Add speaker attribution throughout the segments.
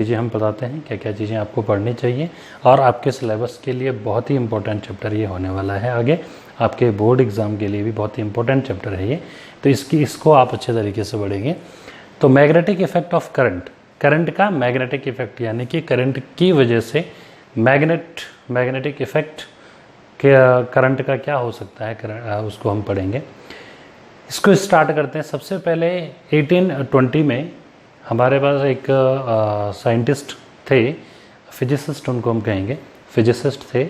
Speaker 1: चीज़ें हम बताते हैं, क्या क्या चीज़ें आपको पढ़नी चाहिए, और आपके सिलेबस के लिए बहुत ही इंपॉर्टेंट चैप्टर ये होने वाला है। आगे आपके बोर्ड एग्ज़ाम के लिए भी बहुत ही इंपॉर्टेंट चैप्टर है ये, तो इसको आप अच्छे तरीके से पढ़ेंगे। तो मैग्नेटिक इफेक्ट ऑफ करंट का मैग्नेटिक इफेक्ट, यानी कि करंट की वजह से मैग्नेटिक इफेक्ट करंट का क्या हो सकता है, उसको हम पढ़ेंगे। इसको स्टार्ट करते हैं। सबसे पहले 1820 में हमारे पास एक साइंटिस्ट थे, फिजिसिस्ट उनको हम कहेंगे, फिजिसिस्ट थे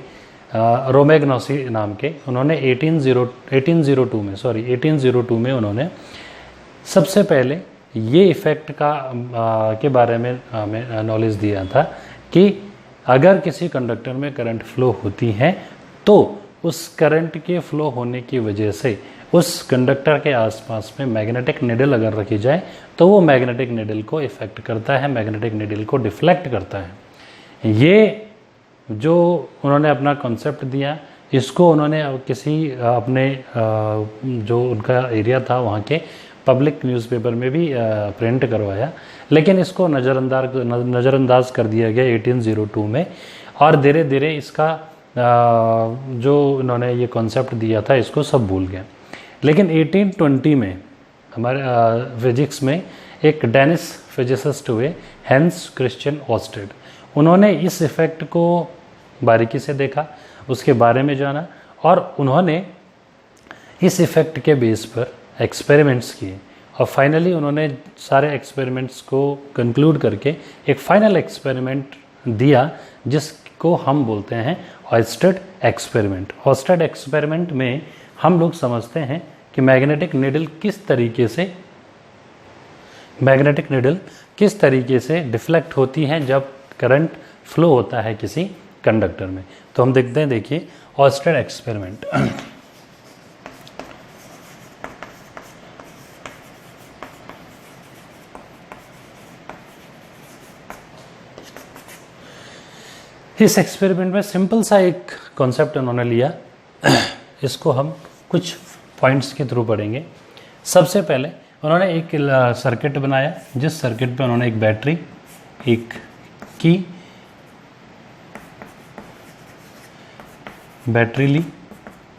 Speaker 1: रोमैग्नोसी नाम के। उन्होंने 1802 में उन्होंने सबसे पहले ये इफ़ेक्ट के बारे में हमें नॉलेज दिया था कि अगर किसी कंडक्टर में करंट फ्लो होती है तो उस करंट के फ्लो होने की वजह से उस कंडक्टर के आसपास में मैग्नेटिक निडल अगर रखी जाए तो वो मैग्नेटिक निडल को इफ़ेक्ट करता है, मैग्नेटिक निडल को डिफ्लेक्ट करता है। ये जो उन्होंने अपना कॉन्सेप्ट दिया, इसको उन्होंने किसी अपने जो उनका एरिया था वहाँ के पब्लिक न्यूज़पेपर में भी प्रिंट करवाया, लेकिन इसको नज़रअंदाज कर दिया गया 1802 में। और धीरे धीरे इसका जो उन्होंने ये कॉन्सेप्ट दिया था इसको सब भूल गए। लेकिन 1820 में हमारे फिजिक्स में एक डेनिश फिजिसिस्ट हुए, हैंस क्रिश्चियन ऑर्स्टेड। उन्होंने इस इफ़ेक्ट को बारीकी से देखा, उसके बारे में जाना, और उन्होंने इस इफ़ेक्ट के बेस पर एक्सपेरिमेंट्स किए, और फाइनली उन्होंने सारे एक्सपेरिमेंट्स को कंक्लूड करके एक फाइनल एक्सपेरिमेंट दिया जिसको हम बोलते हैं ऑयस्टेड एक्सपेरिमेंट। ऑयस्टेड एक्सपेरिमेंट में हम लोग समझते हैं कि मैग्नेटिक निडल किस तरीके से डिफ्लेक्ट होती है जब करंट फ्लो होता है किसी कंडक्टर में। तो हम देखते हैं, देखिए ऑयस्टेड एक्सपेरिमेंट। इस एक्सपेरिमेंट में सिंपल सा एक कॉन्सेप्ट उन्होंने लिया, इसको हम कुछ पॉइंट्स के थ्रू पढ़ेंगे। सबसे पहले उन्होंने एक सर्किट बनाया, जिस सर्किट पे उन्होंने एक बैटरी, एक की बैटरी ली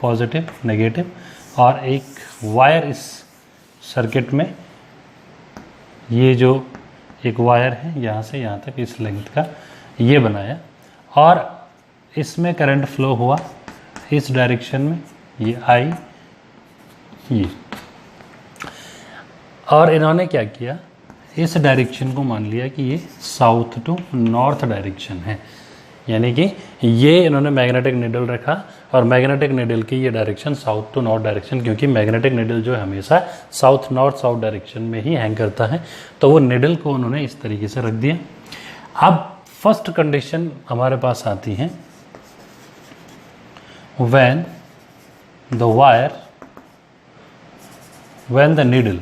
Speaker 1: पॉजिटिव नेगेटिव, और एक वायर इस सर्किट में, ये जो एक वायर है यहाँ से यहाँ तक इस लेंथ का, ये बनाया, और इसमें करंट फ्लो हुआ इस डायरेक्शन में, ये आई ये। और इन्होंने क्या किया, इस डायरेक्शन को मान लिया कि ये साउथ टू नॉर्थ डायरेक्शन है, यानी कि ये इन्होंने मैग्नेटिक निडल रखा, और मैग्नेटिक निडल की ये direction south to north direction, क्योंकि मैग्नेटिक निडल जो है हमेशा साउथ नॉर्थ साउथ डायरेक्शन में ही हैंग करता है, तो वो निडल को उन्होंने इस तरीके से रख दिया। अब फर्स्ट कंडीशन हमारे पास आती है, when the needle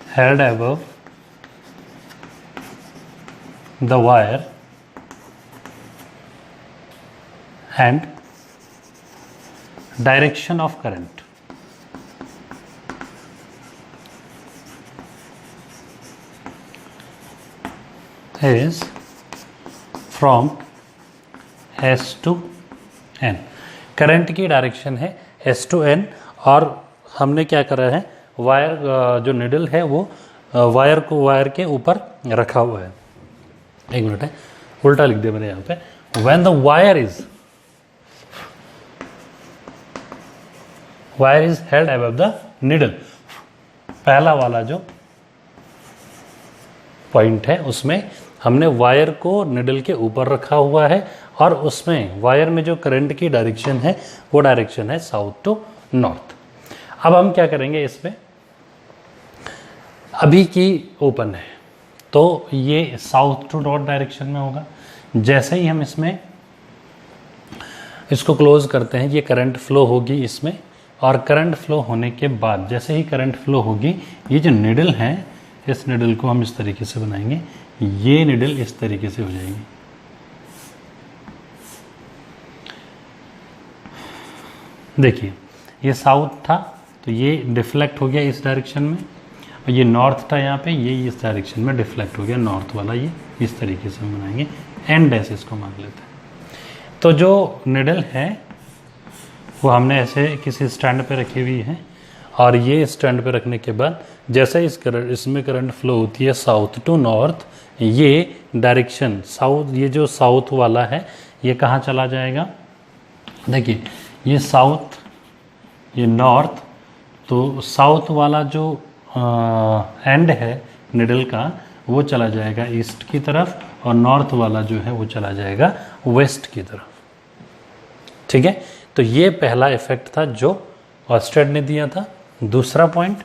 Speaker 1: held above the wire and direction of current is from S to N। Current की डायरेक्शन है S to N, और हमने क्या करा है, वायर जो निडल है वो वायर के ऊपर रखा हुआ है। एक मिनट है, उल्टा लिख दिया मैंने यहाँ पे। When the wire is held above the needle, पहला वाला जो पॉइंट है उसमें हमने वायर को निडल के ऊपर रखा हुआ है, और उसमें वायर में जो करंट की डायरेक्शन है वो डायरेक्शन है साउथ टू नॉर्थ। अब हम क्या करेंगे, इसमें अभी की ओपन है तो ये साउथ टू नॉर्थ डायरेक्शन में होगा। जैसे ही हम इसको क्लोज करते हैं, ये करंट फ्लो होगी इसमें, और करंट फ्लो होने के बाद जैसे ही करंट फ्लो होगी, ये जो निडल है इस निडल को हम इस तरीके से बनाएंगे, ये निडल इस तरीके से हो जाएगी। देखिए ये साउथ था, तो ये डिफ्लेक्ट हो गया इस डायरेक्शन में, और ये नॉर्थ था यहाँ पे, ये इस डायरेक्शन में डिफ्लेक्ट हो गया नॉर्थ वाला, ये इस तरीके से हम बनाएंगे, एन डैश इसको मान लेते हैं। तो जो निडल है वो हमने ऐसे किसी स्टैंड पे रखी हुई है, और ये स्टैंड पे रखने के बाद जैसे इसमें करंट फ्लो होती है साउथ टू नॉर्थ, ये डायरेक्शन साउथ, ये जो साउथ वाला है ये कहाँ चला जाएगा, देखिए ये साउथ ये नॉर्थ, तो साउथ वाला जो एंड है निडल का वो चला जाएगा ईस्ट की तरफ, और नॉर्थ वाला जो है वो चला जाएगा वेस्ट की तरफ। ठीक है, तो ये पहला इफेक्ट था जो ऑस्टेड ने दिया था। दूसरा पॉइंट,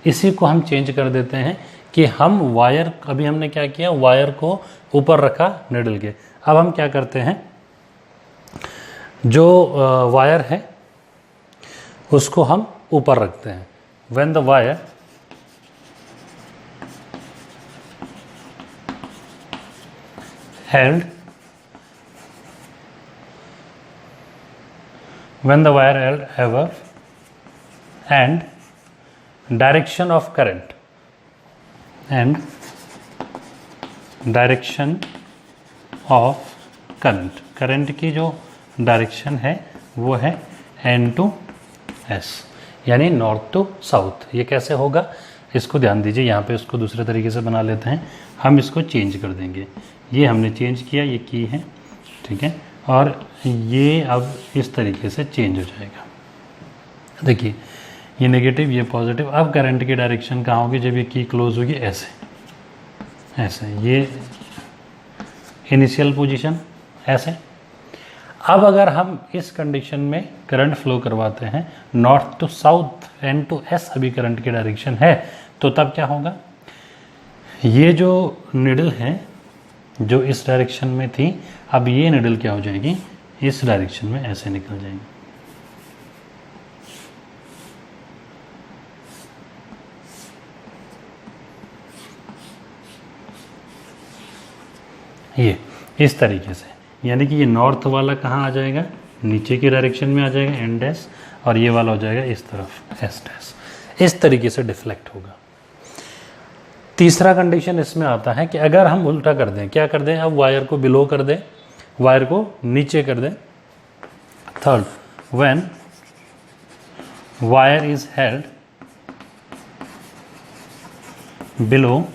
Speaker 1: इसी को हम चेंज कर देते हैं कि हम वायर, अभी हमने क्या किया, वायर को ऊपर रखा निडल के, अब हम क्या करते हैं, जो वायर है उसको हम ऊपर रखते हैं। When the wire held when the wire held above and direction of current current की जो डायरेक्शन है वो है एन टू एस, यानी नॉर्थ टू साउथ। ये कैसे होगा इसको ध्यान दीजिए, यहाँ पे उसको दूसरे तरीके से बना लेते हैं, हम इसको चेंज कर देंगे। ये हमने चेंज किया, ये की है, ठीक है, और ये अब इस तरीके से चेंज हो जाएगा। देखिए ये नेगेटिव ये पॉजिटिव, अब करंट की डायरेक्शन कहाँ होगी, जब ये की क्लोज होगी ऐसे ऐसे, ये इनिशियल पोजीशन ऐसे। अब अगर हम इस कंडीशन में करंट फ्लो करवाते हैं north to south N to S, अभी करंट की डायरेक्शन है, तो तब क्या होगा, ये जो निडल है जो इस डायरेक्शन में थी, अब ये निडल क्या हो जाएगी, इस डायरेक्शन में ऐसे निकल जाएगी। ये इस तरीके से, यानी कि ये नॉर्थ वाला कहाँ आ जाएगा, नीचे की डायरेक्शन में आ जाएगा एन डैश, और ये वाला हो जाएगा इस तरफ एस डैश, इस तरीके से डिफ्लेक्ट होगा। तीसरा कंडीशन इसमें आता है कि अगर हम उल्टा कर दें, क्या कर दें, अब वायर को बिलो कर दें, वायर को नीचे कर दें। Third, when wire is held below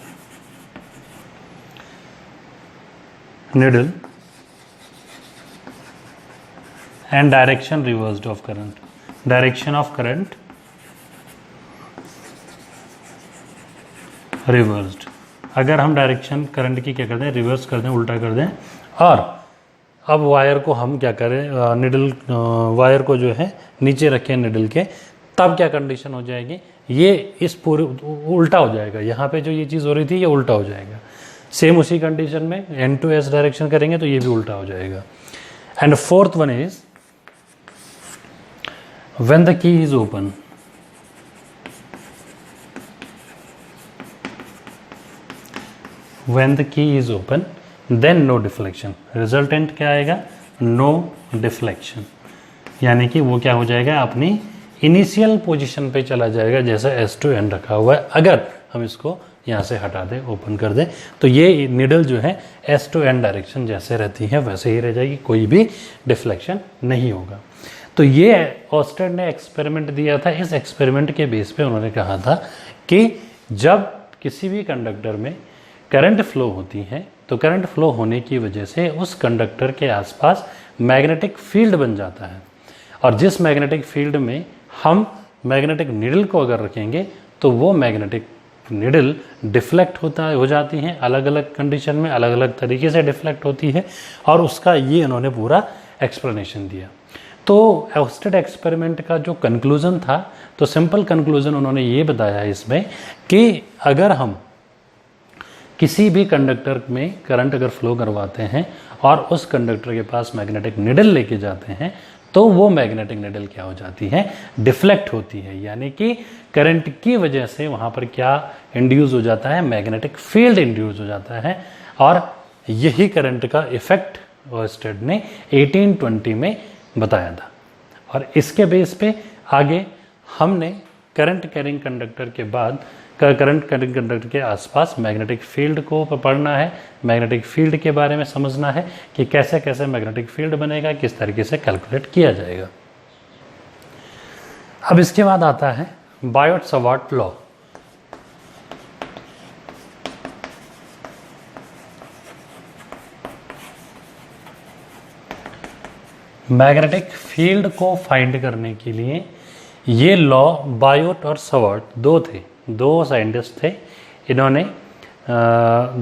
Speaker 1: needle and direction reversed of current, direction of current reversed, अगर हम डायरेक्शन करंट की क्या कर दें, रिवर्स कर दें, उल्टा कर दें, और अब वायर को हम क्या करें, निडल वायर को जो है नीचे रखें निडल के, तब क्या कंडीशन हो जाएगी, ये इस पूरे उल्टा हो जाएगा, यहाँ पे जो ये चीज़ हो रही थी ये उल्टा हो जाएगा। सेम उसी कंडीशन में एन टू एस डायरेक्शन करेंगे तो ये भी उल्टा हो जाएगा। And fourth one is when the key is open, when the key is open then no deflection, resultant क्या आएगा, no deflection, यानी कि वो क्या हो जाएगा, अपनी इनिशियल पोजीशन पे चला जाएगा, जैसा एस टू एन रखा हुआ है। अगर हम इसको यहाँ से हटा दें, ओपन कर दें, तो ये निडल जो है एस टू एन डायरेक्शन जैसे रहती है वैसे ही रह जाएगी, कोई भी डिफ्लेक्शन नहीं होगा। तो ये ऑस्टेड ने एक्सपेरिमेंट दिया था। इस एक्सपेरिमेंट के बेस पे उन्होंने कहा था कि जब किसी भी कंडक्टर में करंट फ्लो होती है तो करंट फ्लो होने की वजह से उस कंडक्टर के आसपास मैग्नेटिक फील्ड बन जाता है, और जिस मैग्नेटिक फील्ड में हम मैग्नेटिक निडल को अगर रखेंगे तो वो मैग्नेटिक निडल डिफ्लेक्ट हो जाती हैं, अलग अलग कंडीशन में अलग अलग तरीके से डिफ्लेक्ट होती है, और उसका ये उन्होंने पूरा एक्सप्लेनेशन दिया। तो ऑस्टेड एक्सपेरिमेंट का जो कंक्लूज़न था, तो सिंपल कंक्लूज़न उन्होंने ये बताया इसमें कि अगर हम किसी भी कंडक्टर में करंट अगर फ्लो करवाते हैं और उस कंडक्टर के पास मैग्नेटिक निडल लेके जाते हैं, तो वो मैग्नेटिक निडल क्या हो जाती है, डिफ्लेक्ट होती है, यानी कि करंट की वजह से वहाँ पर क्या इंड्यूस हो जाता है, मैग्नेटिक फील्ड इंड्यूस हो जाता है, और यही करंट का इफेक्ट ऑस्टेड ने 1820 में बताया था। और इसके बेस पे आगे हमने करंट कैरिंग कंडक्टर के बाद करंट कैरिंग कंडक्टर के आसपास मैग्नेटिक फील्ड को पढ़ना है, मैग्नेटिक फील्ड के बारे में समझना है कि कैसे कैसे मैग्नेटिक फील्ड बनेगा, किस तरीके से कैलकुलेट किया जाएगा। अब इसके बाद आता है बायोट-सवार्ट लॉ। मैग्नेटिक फील्ड को फाइंड करने के लिए ये लॉ बायोट और सवार्ट दो साइंटिस्ट थे। इन्होंने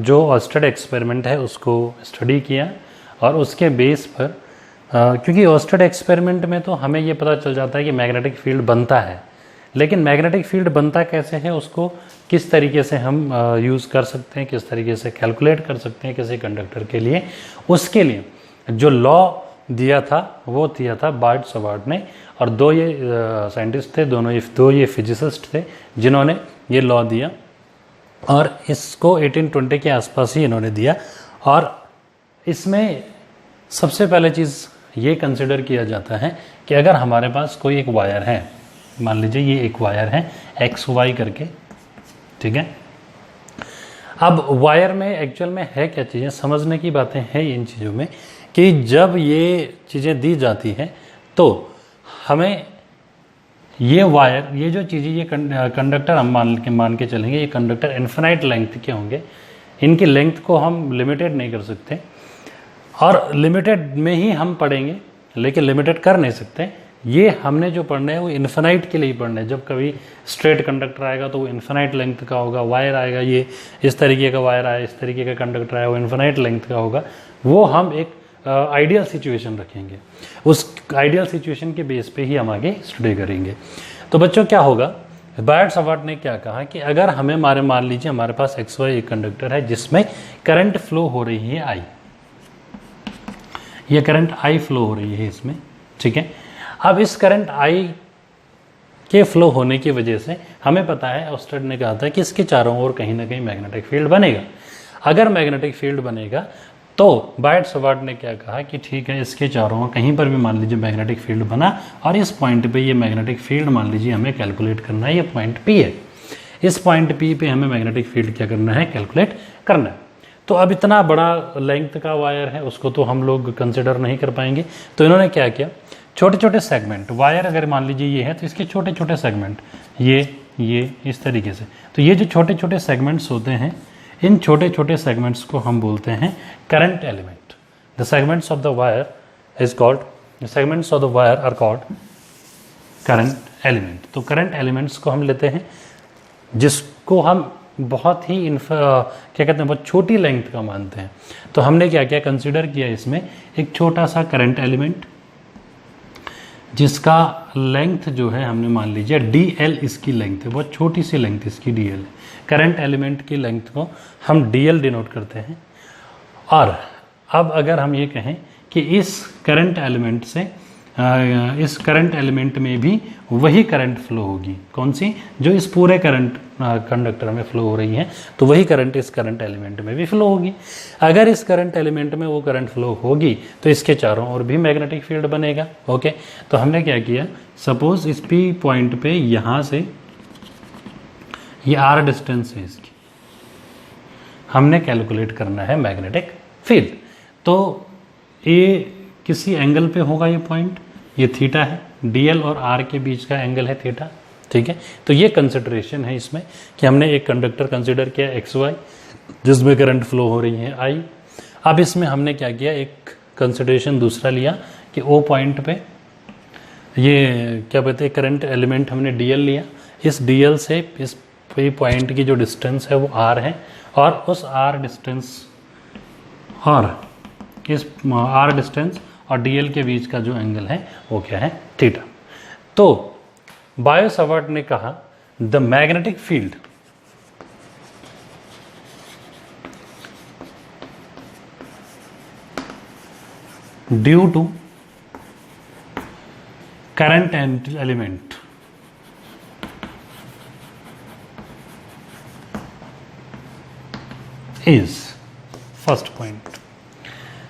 Speaker 1: जो ऑर्स्टेड एक्सपेरिमेंट है उसको स्टडी किया और उसके बेस पर क्योंकि ऑर्स्टेड एक्सपेरिमेंट में तो हमें ये पता चल जाता है कि मैग्नेटिक फील्ड बनता है, लेकिन मैग्नेटिक फील्ड बनता कैसे है, उसको किस तरीके से हम यूज़ कर सकते हैं, किस तरीके से कैलकुलेट कर सकते हैं किसी कंडक्टर के लिए, उसके लिए जो लॉ दिया था वो दिया था बायोट-सवार्ट ने। और दो ये साइंटिस्ट थे, दो ये फिजिसिस्ट थे जिन्होंने ये लॉ दिया और इसको 1820 के आसपास ही इन्होंने दिया। और इसमें सबसे पहले चीज़ ये कंसिडर किया जाता है कि अगर हमारे पास कोई एक वायर है, मान लीजिए ये एक वायर है XY करके, ठीक है। अब वायर में एक्चुअल में है क्या चीज़ें, समझने की बातें हैं इन चीज़ों में कि जब ये चीज़ें दी जाती हैं तो हमें ये वायर, ये जो चीज़ें, ये कंडक्टर हम मान के चलेंगे, ये कंडक्टर इन्फिनाइट लेंथ के होंगे, इनकी लेंथ को हम लिमिटेड नहीं कर सकते और लिमिटेड में ही हम पढ़ेंगे, लेकिन लिमिटेड कर नहीं सकते। ये हमने जो पढ़ना है वो इन्फिनाइट के लिए ही पढ़ना है। जब कभी स्ट्रेट कंडक्टर आएगा तो वो इन्फिनाइट लेंथ का होगा, वायर आएगा, ये इस तरीके का वायर आया, इस तरीके का कंडक्टर आया, वो इन्फिनाइट लेंथ का होगा। वो हम एक आइडियल सिचुएशन रखेंगे, उस आइडियल सिचुएशन के बेस पे ही हम आगे स्टडी करेंगे। तो बच्चों क्या होगा, बायोट-सवार्ट ने क्या कहा कि अगर हमें मान लीजिए हमारे पास XY एक कंडक्टर है जिसमें करंट फ्लो हो रही है I, ये करंट I फ्लो हो रही है इसमें, ठीक है। अब इस करंट I के फ्लो होने की वजह से हमें पता है, ऑर्स्टेड ने कहा था कि इसके चारों ओर कहीं ना कहीं मैग्नेटिक फील्ड बनेगा। अगर मैग्नेटिक फील्ड बनेगा तो बायोट-सवार्ट ने क्या कहा कि ठीक है, इसके चारों ओर कहीं पर भी मान लीजिए मैग्नेटिक फील्ड बना और इस पॉइंट पे ये मैग्नेटिक फील्ड मान लीजिए हमें कैलकुलेट करना है, ये पॉइंट P है, इस पॉइंट P पे हमें मैग्नेटिक फील्ड क्या करना है, कैलकुलेट करना है। तो अब इतना बड़ा लेंथ का वायर है, उसको तो हम लोग कंसिडर नहीं कर पाएंगे। तो इन्होंने क्या किया, छोटे छोटे सेगमेंट, वायर अगर मान लीजिए ये है तो इसके छोटे छोटे सेगमेंट, ये इस तरीके से, तो ये जो छोटे छोटे सेगमेंट्स होते हैं, इन छोटे छोटे सेगमेंट्स को हम बोलते हैं current element. The segments of the wire is called, the segments of the wire are called current element. तो करंट एलिमेंट्स को हम लेते हैं जिसको हम बहुत ही क्या कहते हैं, बहुत छोटी लेंथ का मानते हैं। तो हमने क्या क्या कंसिडर किया, इसमें एक छोटा सा करंट एलिमेंट जिसका लेंथ जो है हमने मान लीजिए DL इसकी लेंथ है, बहुत छोटी सी लेंथ इसकी DL है। करंट एलिमेंट की लेंथ को हम DL डिनोट करते हैं। और अब अगर हम ये कहें कि इस करंट एलिमेंट से इस करंट एलिमेंट में भी वही करंट फ्लो होगी, कौन सी, जो इस पूरे करंट कंडक्टर में फ्लो हो रही है, तो वही करंट इस करंट एलिमेंट में भी फ्लो होगी। अगर इस करंट एलिमेंट में वो करंट फ्लो होगी तो इसके चारों ओर भी मैग्नेटिक फील्ड बनेगा। ओके, तो हमने क्या किया, सपोज इस P पॉइंट पे यहाँ से ये R डिस्टेंस है इसकी, हमने कैलकुलेट करना है मैग्नेटिक फील्ड। तो ये किसी एंगल पे होगा, ये पॉइंट, ये थीटा है, DL और R के बीच का एंगल है थीटा, ठीक है। तो ये कंसिडरेशन है इसमें कि हमने एक कंडक्टर कंसिडर किया XY जिसमें करंट फ्लो हो रही है I। अब इसमें हमने क्या किया, एक कंसिडरेशन दूसरा लिया कि O पॉइंट पे ये क्या कहते हैं, करंट एलिमेंट हमने DL लिया, इस DL से इस पॉइंट की जो डिस्टेंस है वो R है, और उस R डिस्टेंस और इस R डिस्टेंस और DL के बीच का जो एंगल है वो क्या है, थीटा। तो बायोट-सवार्ट ने कहा the magnetic field due to current element is, first point,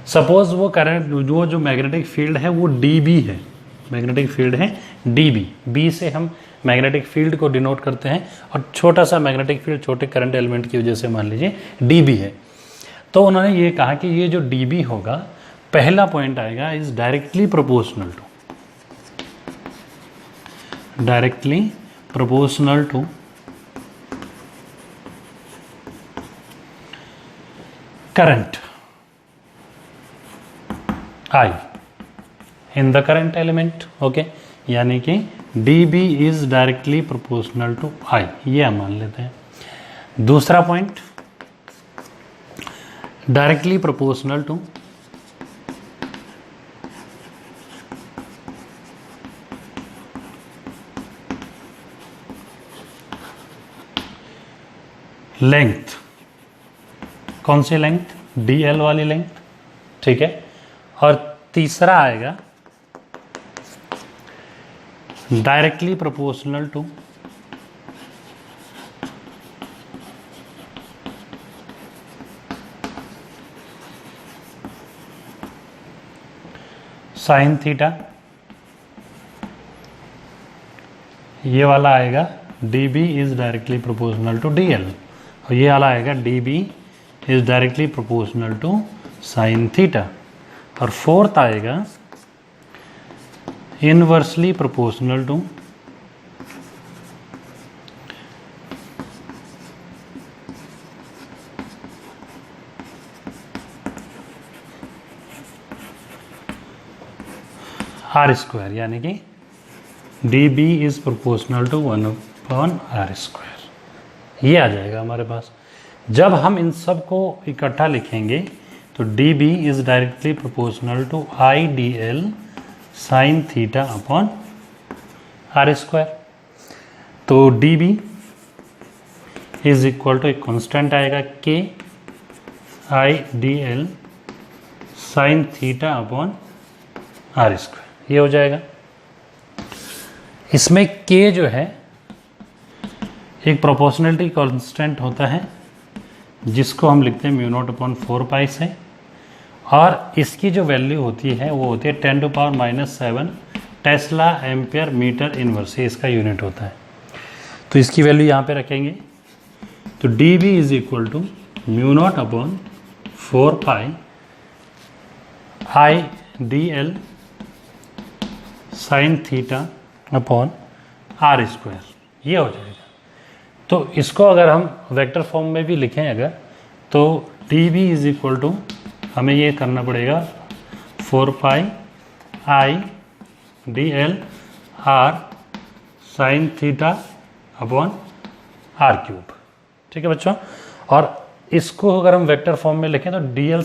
Speaker 1: suppose वो करंट, जो मैग्नेटिक फील्ड है वो dB है, मैग्नेटिक फील्ड है dB, B से हम मैग्नेटिक फील्ड को डिनोट करते हैं, और छोटा सा मैग्नेटिक फील्ड छोटे करंट एलिमेंट की वजह से मान लीजिए dB है। तो उन्होंने ये कहा कि ये जो dB होगा, पहला पॉइंट आएगा is directly proportional to current I in the current element. Okay, यानी कि dB is directly proportional to I, ये हम मान लेते हैं। दूसरा point, directly proportional to length. कौन सी लेंथ? dl वाली लेंथ, ठीक है। और तीसरा आएगा directly proportional to sine theta, ये वाला आएगा dB is directly proportional to dl, और ये वाला आएगा dB is directly proportional to sine theta. और फोर्थ आएगा inversely proportional to R square, यानी कि dB is proportional to 1/r²। ये आ जाएगा हमारे पास। जब हम इन सब को इकट्ठा लिखेंगे तो dB is directly proportional to IDL sine theta upon r²। तो dB इज इक्वल टू, एक कांस्टेंट आएगा K IDL sine theta upon r², ये हो जाएगा। इसमें K जो है एक प्रोपोर्शनलिटी कांस्टेंट होता है, जिसको हम लिखते हैं μ0/4π से, और इसकी जो वैल्यू होती है वो होती है 10⁻⁻7 टेस्ला एम्पियर मीटर इनवर्स, इसका यूनिट होता है। तो इसकी वैल्यू यहाँ पे रखेंगे, तो dB is equal to μ0/4π IDL sine theta upon r², ये हो जाएगा। तो इसको अगर हम वेक्टर फॉर्म में भी लिखें अगर, तो dB इज इक्वल टू, हमें ये करना पड़ेगा 4π IDL r sine theta upon r³, ठीक है बच्चों। और इसको अगर हम वेक्टर फॉर्म में लिखें तो DL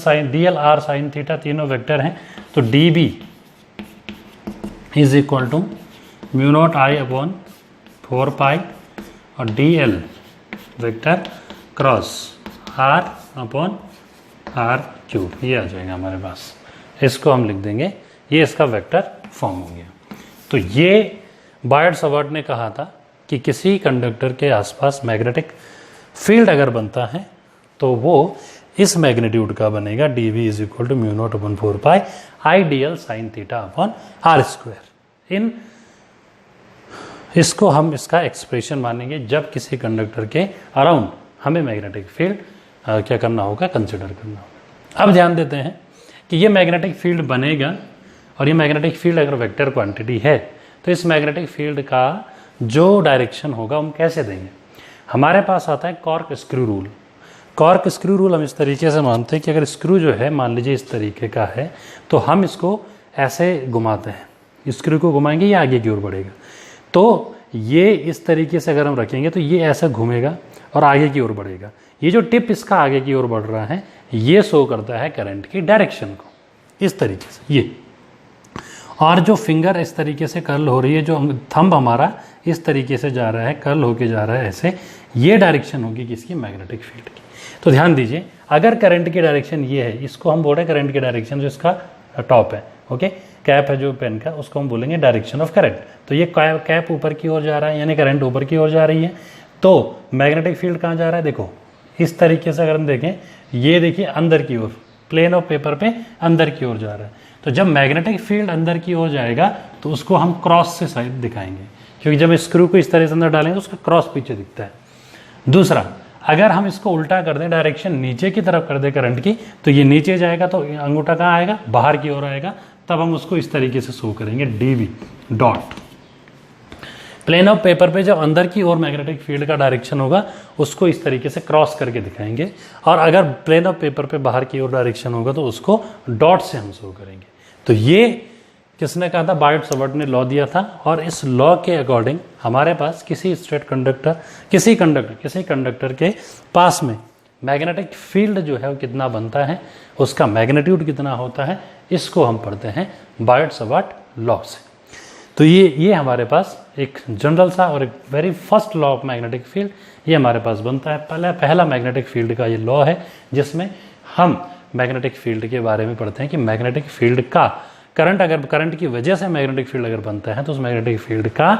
Speaker 1: r साइन थीटा तीनों वेक्टर हैं, तो dB is equal to μ0I/4π और dl vector cross r upon r³, ये आ जाएगा हमारे पास। इसको हम लिख देंगे, ये इसका वेक्टर फॉर्म हो गया। तो ये बायट-सवार्ट ने कहा था कि किसी कंडक्टर के आसपास मैग्नेटिक फील्ड अगर बनता है तो वो इस मैग्नीट्यूड का बनेगा, dB is equal to μ0/4π IDL sine theta upon r²। इसको हम इसका एक्सप्रेशन मानेंगे जब किसी कंडक्टर के अराउंड हमें मैग्नेटिक फील्ड क्या करना होगा, कंसिडर करना होगा। अब ध्यान देते हैं कि ये मैग्नेटिक फील्ड बनेगा, और ये मैग्नेटिक फील्ड अगर वेक्टर क्वांटिटी है तो इस मैग्नेटिक फील्ड का जो डायरेक्शन होगा हम कैसे देंगे। हमारे पास आता है cork screw rule. Cork screw rule हम इस तरीके से मानते हैं कि अगर स्क्रू जो है मान लीजिए इस तरीके का है, तो हम इसको ऐसे घुमाते हैं, स्क्रू को घुमाएंगे ये आगे की ओर बढ़ेगा। तो ये इस तरीके से अगर हम रखेंगे तो ये ऐसा घूमेगा और आगे की ओर बढ़ेगा। ये जो टिप इसका आगे की ओर बढ़ रहा है ये शो करता है करंट की डायरेक्शन को, इस तरीके से ये। और जो फिंगर इस तरीके से कर्ल हो रही है, जो थंब हमारा इस तरीके से जा रहा है, कर्ल होके जा रहा है ऐसे, ये डायरेक्शन होगी किसकी, मैग्नेटिक फील्ड की। तो ध्यान दीजिए, अगर करंट की डायरेक्शन ये है, इसको हम बोल रहे हैं करंट की डायरेक्शन, जो इसका टॉप है, ओके, कैप है जो पेन का, उसको हम बोलेंगे डायरेक्शन ऑफ करंट। तो ये कैप ऊपर की ओर जा रहा है, यानी करंट ऊपर की ओर जा रही है। तो मैग्नेटिक फील्ड कहाँ जा रहा है, देखो इस तरीके से अगर हम देखें, ये देखिए अंदर की ओर, प्लेन ऑफ पेपर पे अंदर की ओर जा रहा है। तो जब मैग्नेटिक फील्ड अंदर की ओर जाएगा तो उसको हम क्रॉस से साइड दिखाएंगे, क्योंकि जब स्क्रू को इस तरह से अंदर डालेंगे तो उसका क्रॉस पीछे दिखता है। दूसरा, अगर हम इसको उल्टा कर दें, डायरेक्शन नीचे की तरफ कर दें करंट की, तो ये नीचे जाएगा तो अंगूठा कहाँ आएगा, बाहर की ओर आएगा, तब हम उसको इस तरीके से शो करेंगे DV dot. Plane of paper पे जब अंदर की ओर मैग्नेटिक फील्ड का डायरेक्शन होगा उसको इस तरीके से क्रॉस करके दिखाएंगे, और अगर प्लेन ऑफ पेपर पे बाहर की ओर डायरेक्शन होगा तो उसको डॉट से हम शो करेंगे। तो ये किसने कहा था, बायट-सवर्ट ने लॉ दिया था, और इस लॉ के अकॉर्डिंग हमारे पास किसी स्ट्रेट कंडक्टर, किसी कंडक्टर के पास में मैग्नेटिक फील्ड जो है वो कितना बनता है, उसका मैग्नीट्यूड कितना होता है, इसको हम पढ़ते हैं बायट-सवर्ट लॉ से। तो ये हमारे पास एक जनरल सा और एक very first law of magnetic field ये हमारे पास बनता है। पहला मैग्नेटिक फील्ड का ये लॉ है जिसमें हम मैग्नेटिक फील्ड के बारे में पढ़ते हैं कि मैग्नेटिक फील्ड का करंट की वजह से मैग्नेटिक फील्ड अगर बनता है तो उस मैग्नेटिक फील्ड का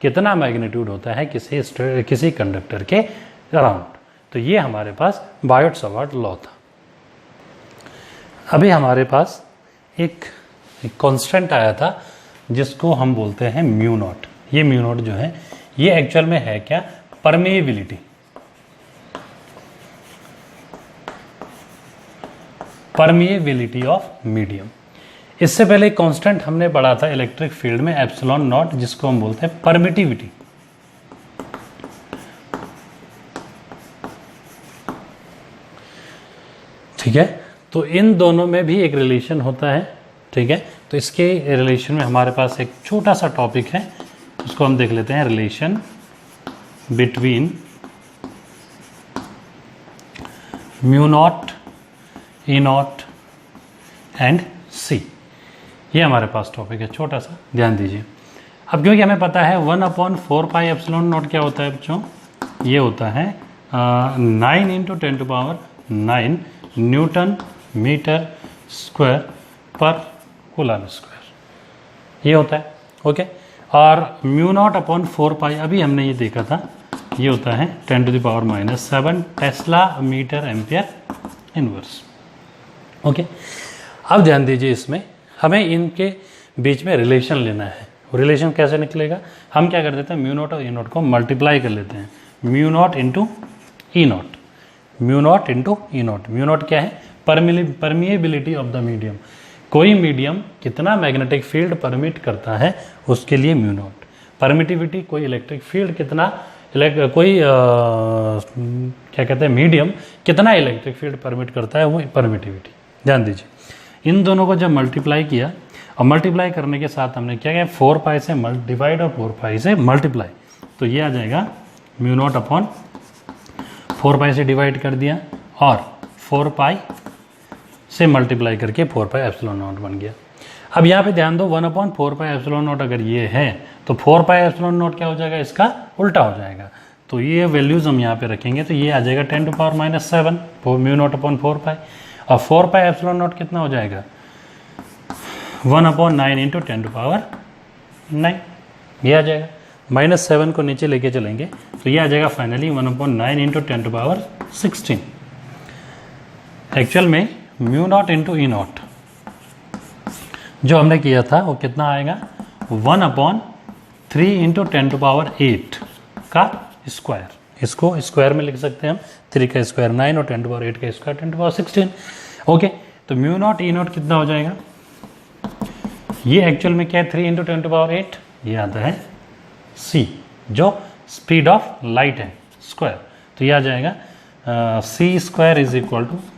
Speaker 1: कितना मैग्नीट्यूड होता है किसी कंडक्टर के अराउंड। तो ये हमारे पास बायट-सवर्ट लॉ था। अभी हमारे पास एक कांस्टेंट आया था जिसको हम बोलते हैं म्यू नॉट। ये म्यू नॉट जो है ये एक्चुअल में है क्या, परमेबिलिटी। Permeability of medium. इससे पहले कांस्टेंट हमने पढ़ा था इलेक्ट्रिक फील्ड में एप्सिलॉन नॉट, जिसको हम बोलते हैं परमिटिविटी। ठीक है, तो इन दोनों में भी एक रिलेशन होता है। ठीक है, तो इसके रिलेशन में हमारे पास एक छोटा सा टॉपिक है, उसको हम देख लेते हैं, relation between mu naught, e naught and c. ये हमारे पास टॉपिक है छोटा सा, ध्यान दीजिए। अब क्योंकि हमें पता है 1/4 पाई एप्सिलॉन नॉट क्या होता है बच्चों, ये होता है 9 × 10⁹ न्यूटन मीटर स्क्वायर पर कूलम स्क्वायर, ये होता है। ओके, और म्यू नॉट अपॉन 4 पाई अभी हमने ये देखा था, ये होता है 10⁻⁷ tesla metre ampere inverse. Okay, अब ध्यान दीजिए, इसमें हमें इनके बीच में रिलेशन लेना है। रिलेशन कैसे निकलेगा, हम क्या कर देते हैं, म्यू नॉट और ई नॉट को मल्टीप्लाई कर लेते हैं, mu naught into E not, mu naught into E not. Mu naught क्या है, परमिएबिलिटी ऑफ द मीडियम, कोई मीडियम कितना मैग्नेटिक फील्ड परमिट करता है उसके लिए म्यू नॉट। परमिटिविटी, कोई इलेक्ट्रिक फील्ड कितना कोई क्या कहते हैं, मीडियम कितना इलेक्ट्रिक फील्ड परमिट करता है, वो परमिटिविटी। ध्यान दीजिए, इन दोनों को जब मल्टीप्लाई किया, और मल्टीप्लाई करने के साथ हमने क्या किया, 4 पाई से डिवाइड और 4 पाई से मल्टीप्लाई, तो ये आ जाएगा म्यू नॉट अपॉन 4 पाई से डिवाइड कर दिया और 4 पाई से मल्टीप्लाई करके 4 पाई एप्सिलॉन नॉट बन गया। अब यहाँ पे ध्यान दो, 1/4 पाई एप्सिलॉन नॉट अगर ये है तो 4 पाई एप्सिलॉन नॉट क्या हो जाएगा, इसका उल्टा हो जाएगा। तो ये वैल्यूज हम यहाँ पे रखेंगे, तो ये आ जाएगा 10⁻⁷ म्यू नॉट अपॉन 4 पाई, और 4 पाई एप्सिलॉन नॉट कितना हो जाएगा, 1/9 × 10⁹, ये आ जाएगा। -7 को नीचे लेके चलेंगे तो ये आ जाएगा फाइनली 1/9 × 10⁻16। एक्चुअल में mu naught into E not जो हमने किया था वो कितना आएगा, 1/3 × 10⁸ का स्क्वायर। इसको स्क्वायर में लिख सकते हैं हम, 3 का स्क्वायर 9 और 10⁸ का स्क्वायर 10⁻16। ओके, तो म्यू नॉट ई नॉट कितना हो जाएगा, ये एक्चुअल में क्या है, 3 × 10⁸, ये आता है c, जो स्पीड ऑफ लाइट है, स्क्वायर। तो ये आ जाएगा c² =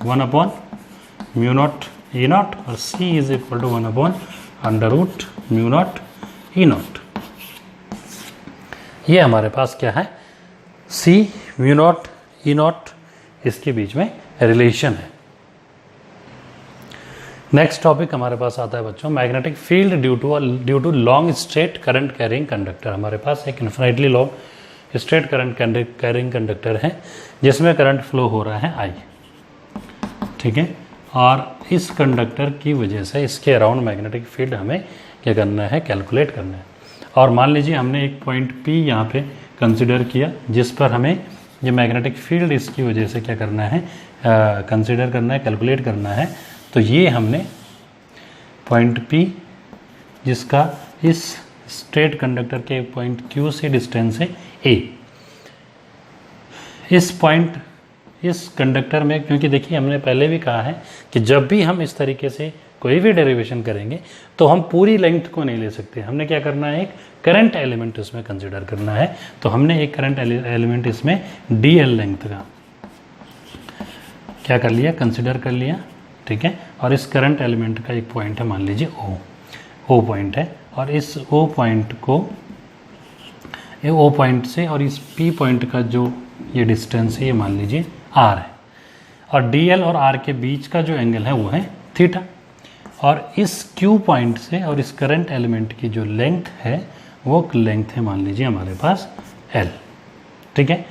Speaker 1: 1/म्यू नॉट ई नॉट, और c = 1/√म्यू नॉट ई नॉट। ये हमारे पास क्या है, c, mu naught e not, इसके बीच में रिलेशन है। नेक्स्ट टॉपिक हमारे पास आता है बच्चों, magnetic field due to long straight current carrying conductor. हमारे पास एक infinitely long straight current carrying conductor है जिसमें करंट फ्लो हो रहा है I, ठीक है, और इस कंडक्टर की वजह से इसके अराउंड मैग्नेटिक फील्ड हमें क्या करना है, कैलकुलेट करना है। और मान लीजिए हमने एक पॉइंट P यहाँ पे कंसिडर किया जिस पर हमें ये मैग्नेटिक फील्ड इसकी वजह से क्या करना है, कंसिडर करना है, कैलकुलेट करना है। तो ये हमने पॉइंट P जिसका इस स्ट्रेट कंडक्टर के पॉइंट Q से डिस्टेंस है A। इस कंडक्टर में, क्योंकि देखिए हमने पहले भी कहा है कि जब भी हम इस तरीके से कोई भी डेरिवेशन करेंगे तो हम पूरी लेंथ को नहीं ले सकते, हमने क्या करना है, एक करंट एलिमेंट इसमें कंसिडर करना है। तो हमने एक करंट एलिमेंट इसमें DL लेंथ का क्या कर लिया, कंसिडर कर लिया, ठीक है। और इस करंट एलिमेंट का एक पॉइंट है, मान लीजिए O पॉइंट है, और इस O पॉइंट को, ये O पॉइंट से और इस P पॉइंट का जो ये डिस्टेंस है ये मान लीजिए R है, और DL और R के बीच का जो एंगल है वो है थीटा, और इस Q पॉइंट से और इस करंट एलिमेंट की जो लेंथ है वो लेंथ है मान लीजिए हमारे पास L, ठीक है।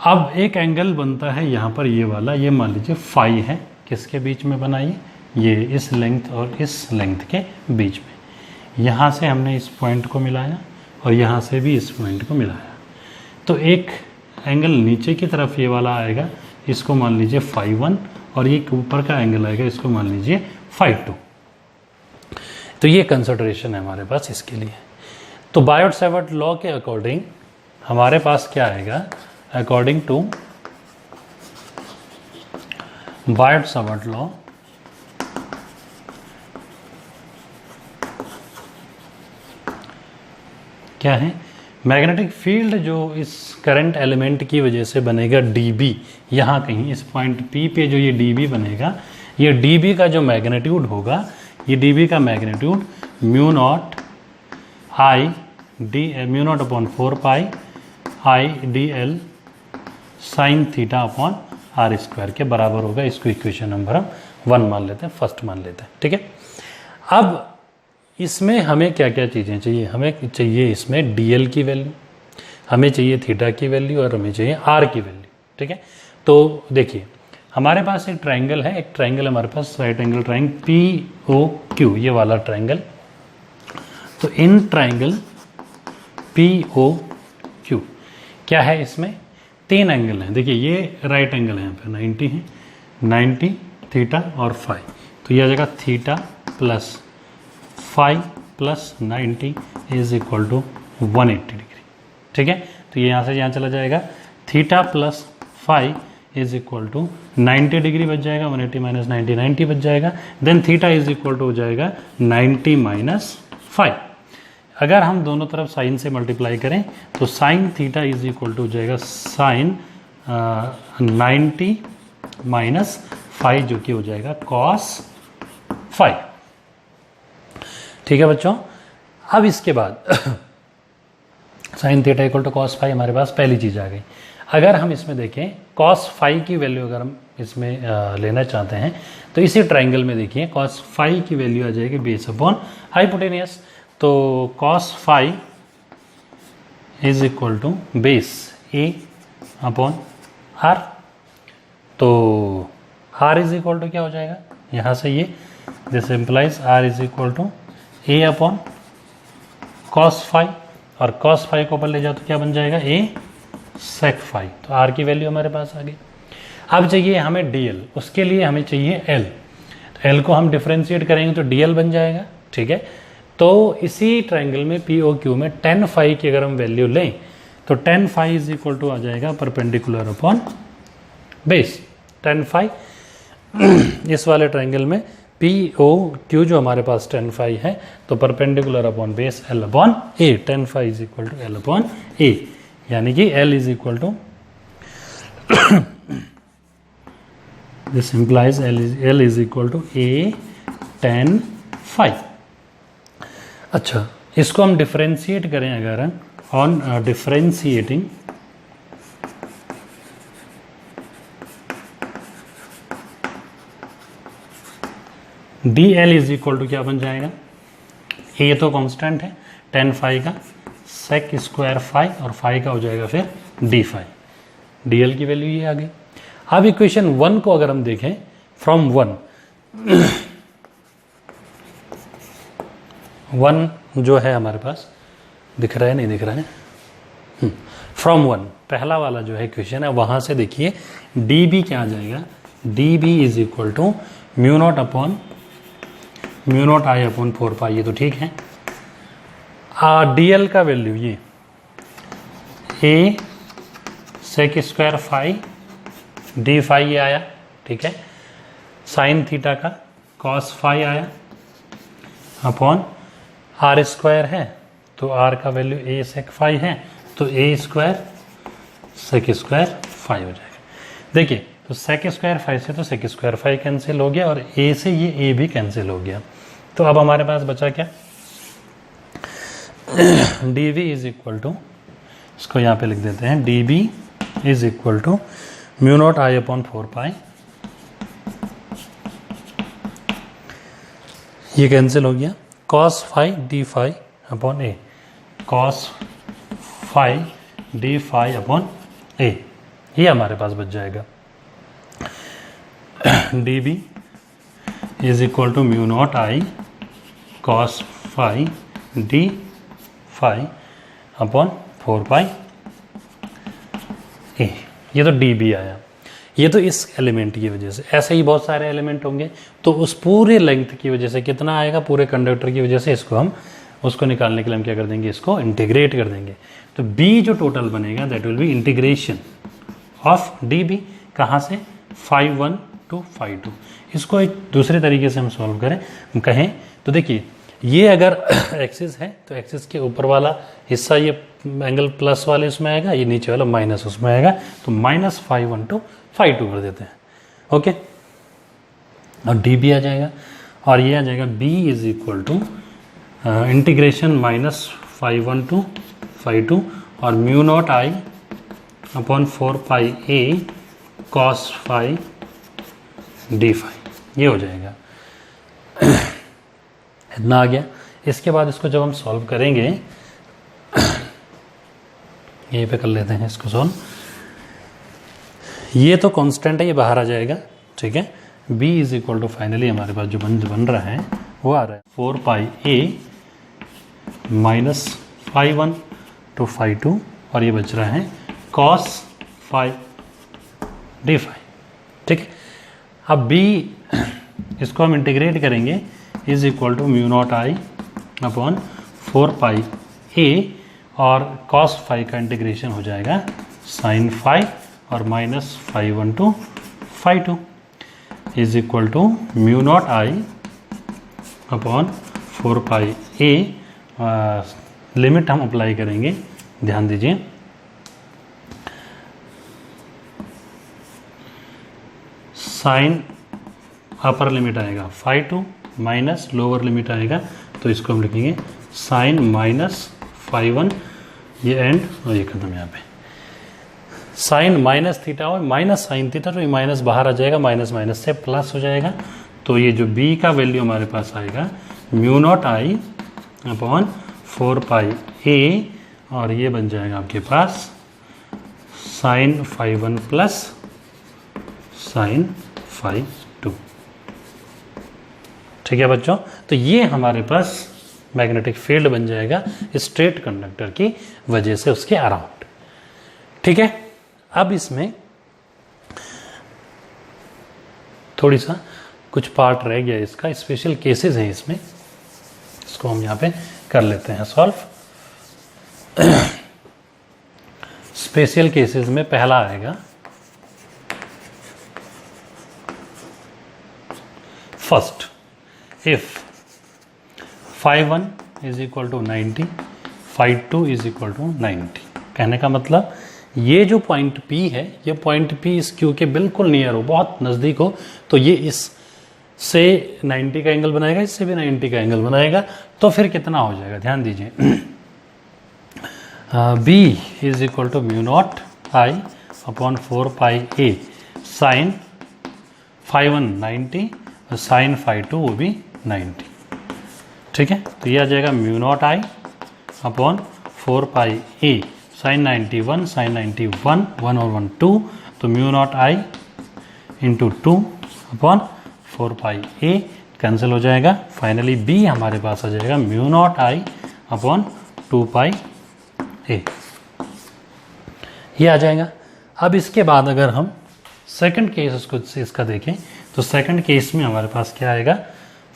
Speaker 1: अब एक एंगल बनता है यहाँ पर, ये वाला, ये मान लीजिए फाई है, किसके बीच में बनाइए, ये इस लेंथ और इस लेंथ के बीच में। यहाँ से हमने इस पॉइंट को मिलाया और यहाँ से भी इस पॉइंट को मिलाया, तो एक एंगल नीचे की तरफ ये वाला आएगा, इसको मान लीजिए फाई 1, और ये ऊपर का एंगल आएगा, इसको मान लीजिए फाई 2। तो ये कंसिडरेशन है हमारे पास इसके लिए। तो बायोट-सैवर्ट लॉ के अकॉर्डिंग हमारे पास क्या आएगा, अकॉर्डिंग टू बायोट-सैवर्ट लॉ, क्या है, मैग्नेटिक फील्ड जो इस करंट एलिमेंट की वजह से बनेगा dB, यहाँ कहीं इस पॉइंट P पे जो ये dB बनेगा, ये dB का जो मैग्नीट्यूड होगा, ये dB का मैग्नीट्यूड म्यू नॉट अपॉन 4 पाई I/dl sign theta upon r square के बराबर होगा। इसको इक्वेशन नंबर हम 1 मान लेते हैं, फर्स्ट मान लेते हैं, ठीक है। अब इसमें हमें क्या क्या चीज़ें चाहिए, हमें चाहिए इसमें DL की वैल्यू, हमें चाहिए थीटा की वैल्यू, और हमें चाहिए R की वैल्यू, ठीक है। तो देखिए हमारे पास एक ट्रायंगल है, एक ट्रायंगल हमारे पास राइट एंगल ट्रायंगल POQ, ये वाला ट्रायंगल। तो इन ट्रायंगल POQ क्या है, इसमें 3 एंगल हैं। देखिए ये राइट एंगल है, यहाँ पे 90 है, 90 थीटा और फाई, तो यह आ जाएगा theta plus phi plus 90 is equal to 180 degree, ठीक है। तो ये यहाँ से यहाँ चला जाएगा, theta plus phi is equal to 90 degree बच जाएगा, 180 माइनस 90 90 बच जाएगा, then theta is equal to हो जाएगा 90 माइनस फाई। अगर हम दोनों तरफ साइन से मल्टीप्लाई करें तो sine theta is equal to हो जाएगा साइन 90 माइनस फाई, जो कि हो जाएगा कॉस फाई, ठीक है बच्चों। अब इसके बाद sine theta equal to cos phi, हमारे पास पहली चीज़ आ गई। अगर हम इसमें देखें कॉस फाई की वैल्यू अगर हम इसमें लेना चाहते हैं तो इसी ट्रायंगल में देखिए कॉस फाई की वैल्यू आ जाएगी बेस अपॉन हाइपोटेनियस। तो cos phi is equal to base A upon R, तो आर इज इक्वल टू क्या हो जाएगा, यहाँ से ये this implies R is equal to A upon cos phi, और कॉस फाई को ऊपर ले जाओ तो क्या बन जाएगा, ए सेक फाई। तो आर की वैल्यू हमारे पास आ गई। अब चाहिए हमें डीएल, उसके लिए हमें चाहिए एल, तो एल को हम डिफ्रेंशिएट करेंगे तो डीएल बन जाएगा, ठीक है। तो इसी ट्रायंगल में POQ में tan फाई की अगर हम वैल्यू लें तो tan phi is equal to आ जाएगा perpendicular upon base. tan phi इस वाले ट्रायंगल में POQ जो हमारे पास tan फाई है, तो perpendicular upon base L upon A, tan phi is equal to L upon A, यानी कि L is equal to this implies L is equal to A tan phi. अच्छा, इसको हम डिफरेंशिएट करें अगर on differentiating DL is equal to क्या बन जाएगा, A तो कांस्टेंट है tan फाई का, सेक स्क्वायर फाई, और फाई का हो जाएगा फिर D फाई। DL की वैल्यू ये आ गई। अब इक्वेशन 1 को अगर हम देखें फ्रॉम 1 जो है हमारे पास, दिख रहा है नहीं दिख रहा है, फ्रॉम 1 पहला वाला जो है इक्वेशन है, वहाँ से देखिए DB क्या आ जाएगा, DB is equal to mu naught I upon 4 pi, ये तो ठीक है। डीएल का वैल्यू ये a sec square phi D phi ये आया, ठीक है। साइन थीटा का कॉस फाई आया अपॉन आर स्क्वायर है, तो आर का वैल्यू ए सेक फाई है, तो ए स्क्वायर सेक स्क्वायर फाई हो जाएगा। देखिए तो सेक स्क्वायर फाई से तो सेक स्क्वायर फाई कैंसिल हो गया और ए से ये ए भी कैंसिल हो गया। तो अब हमारे पास बचा क्या, d v is equal to, इसको यहाँ पे लिख देते हैं, d b is equal to mu naught I upon 4 pi, ये कैंसिल हो गया, cos phi D phi upon a, cos phi D phi upon a, ये हमारे पास बच जाएगा। D b is equal to mu naught I cos phi D phi upon 4 pi a, ये तो डी बी आया। ये तो इस एलिमेंट की वजह से, ऐसे ही बहुत सारे एलिमेंट होंगे तो उस पूरे लेंथ की वजह से कितना आएगा, पूरे कंडक्टर की वजह से इसको हम उसको निकालने के लिए हम क्या कर देंगे, इसको इंटीग्रेट कर देंगे। तो बी जो टोटल बनेगा that will be integration of D B, कहाँ से, फाई 1 टू फाई 2। इसको एक दूसरे तरीके से हम सॉल्व कहें तो देखिए ये अगर एक्सिस है तो एक्सिस के ऊपर वाला हिस्सा ये एंगल प्लस वाले उसमें आएगा, ये नीचे वाला माइनस उसमें आएगा, तो माइनस फाई 1 टू फाई 2 कर देते हैं, ओके। और डी बी आ जाएगा और ये आ जाएगा B is equal to integration minus phi 1 to phi 2 और mu naught I upon 4 pi A cos phi D phi, ये हो जाएगा। इतना आ गया। इसके बाद इसको जब हम सॉल्व करेंगे, यहीं पे कर लेते हैं इसको सॉल्व, ये तो कांस्टेंट है, ये बाहर आ जाएगा, ठीक है। b is equal to finally हमारे पास जो बन रहा है वो आ रहा है 4 pi A minus phi 1 to phi 2 और ये बच रहा है कॉस फाई डी फाई, ठीक है। अब b इसको हम इंटीग्रेट करेंगे is equal to mu naught I upon 4 pi ए और कॉस फाई का इंटीग्रेशन हो जाएगा साइन फाई और minus phi 1 to phi 2 is equal to mu naught I upon 4 pi A, limit हम अप्लाई करेंगे, ध्यान दीजिए, साइन अपर लिमिट आएगा फाई 2 माइनस लोअर लिमिट आएगा, तो इसको हम लिखेंगे साइन माइनस फाई 1, ये एंड और ये खत्म। यहाँ पे साइन माइनस थीटा और माइनस साइन थीटा, तो ये माइनस बाहर आ जाएगा, माइनस माइनस से प्लस हो जाएगा, तो ये जो b का वैल्यू हमारे पास आएगा mu naught I upon 4 pi ए और ये बन जाएगा आपके पास sine phi 1 plus sine phi 2, ठीक है बच्चों। तो ये हमारे पास मैग्नेटिक फील्ड बन जाएगा स्ट्रेट कंडक्टर की वजह से उसके अराउंड, ठीक है। अब इसमें थोड़ी सा कुछ पार्ट रह गया, इसका स्पेशल केसेस हैं इसमें, इसको हम यहाँ पे कर लेते हैं सॉल्व। स्पेशल केसेस में पहला आएगा first, if phi 1 is equal to 90, phi 2 is equal to 90। कहने का मतलब ये जो पॉइंट P है, ये पॉइंट P इस Q के बिल्कुल नियर हो, बहुत नज़दीक हो, तो ये इस से 90 का एंगल बनाएगा, इससे भी 90 का एंगल बनाएगा, तो फिर कितना हो जाएगा, ध्यान दीजिए। B is equal to mu naught I upon 4 pi A sine phi 1 90 और साइन फाई 2 वो भी 90, ठीक है। तो ये आ जाएगा mu naught I upon 4 pi A sign 91 sign 91 1 और 1 2, तो म्यू नॉट आई इंटू 2 अपॉन 4 पाई ए कैंसिल हो जाएगा। फाइनली बी हमारे पास आ जाएगा mu naught I upon 2 pi a, ये आ जाएगा। अब इसके बाद अगर हम सेकंड केस इसका देखें तो सेकंड केस में हमारे पास क्या आएगा,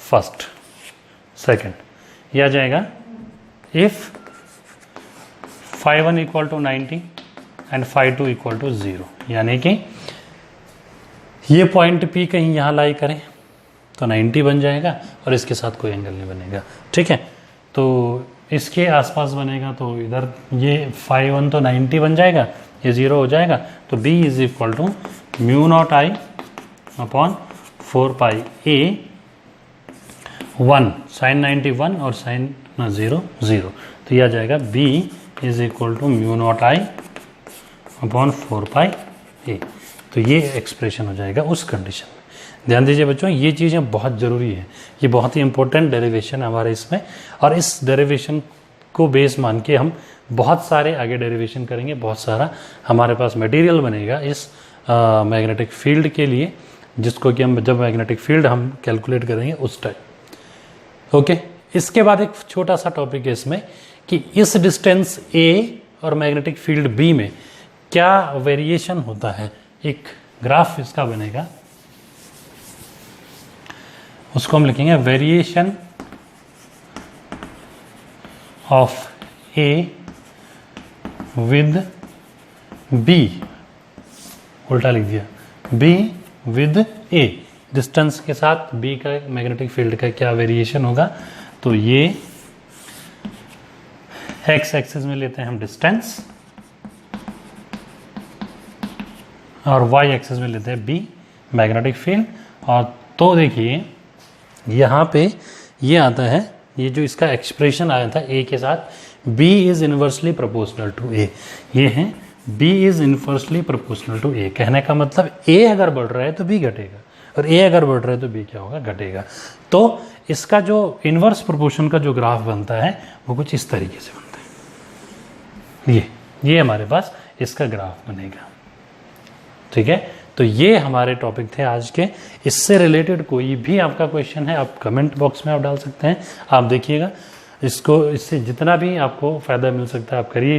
Speaker 1: फर्स्ट सेकंड, ये आ जाएगा if φ1 equal to 90 and φ2 equal to 0, यानी कि ये पॉइंट P कहीं यहाँ लाई करें तो 90 बन जाएगा और इसके साथ कोई एंगल नहीं बनेगा, ठीक है। तो इसके आसपास बनेगा तो इधर ये φ1 तो 90 बन जाएगा, ये 0 हो जाएगा, तो B is equal to μ0I upon 4πa 1 sin 90 1 और sin 0 0, तो यह आ जाएगा B is equal to μ0I upon 4πa। तो ये एक्सप्रेशन हो जाएगा उस कंडीशन में। ध्यान दीजिए बच्चों, ये चीज़ें बहुत ज़रूरी है, ये बहुत ही इंपॉर्टेंट डेरिवेशन है हमारे इसमें, और इस डेरिवेशन को बेस मान के हम बहुत सारे आगे डेरिवेशन करेंगे, बहुत सारा हमारे पास मटेरियल बनेगा इस मैग्नेटिक फील्ड के लिए, जिसको कि हम जब मैग्नेटिक फील्ड हम कैलकुलेट करेंगे उस टाइम। ओके, इसके बाद एक छोटा सा टॉपिक है इसमें कि इस डिस्टेंस A और मैग्नेटिक फील्ड B में क्या वेरिएशन होता है। एक ग्राफ इसका बनेगा, उसको हम लिखेंगे variation of A with B, उल्टा लिख दिया, B विद A, डिस्टेंस के साथ B का मैग्नेटिक फील्ड का क्या वेरिएशन होगा। तो ये x एक्सिस में लेते हैं हम डिस्टेंस और y एक्सिस में लेते हैं B मैग्नेटिक फील्ड। और तो देखिए यहाँ पे ये आता है, ये जो इसका एक्सप्रेशन आया था A के साथ, B is inversely proportional to A, ये है B is inversely proportional to A। कहने का मतलब A अगर बढ़ रहा है तो B घटेगा और A अगर बढ़ रहा है तो B क्या होगा, घटेगा। तो इसका जो इनवर्स प्रोपोर्शन का जो ग्राफ बनता है वो कुछ इस तरीके से बनता है, ये हमारे पास इसका ग्राफ बनेगा, ठीक है। तो ये हमारे टॉपिक थे आज के। इससे रिलेटेड कोई भी आपका क्वेश्चन है आप कमेंट बॉक्स में आप डाल सकते हैं, आप देखिएगा इसको, इससे जितना भी आपको फ़ायदा मिल सकता है आप करिए।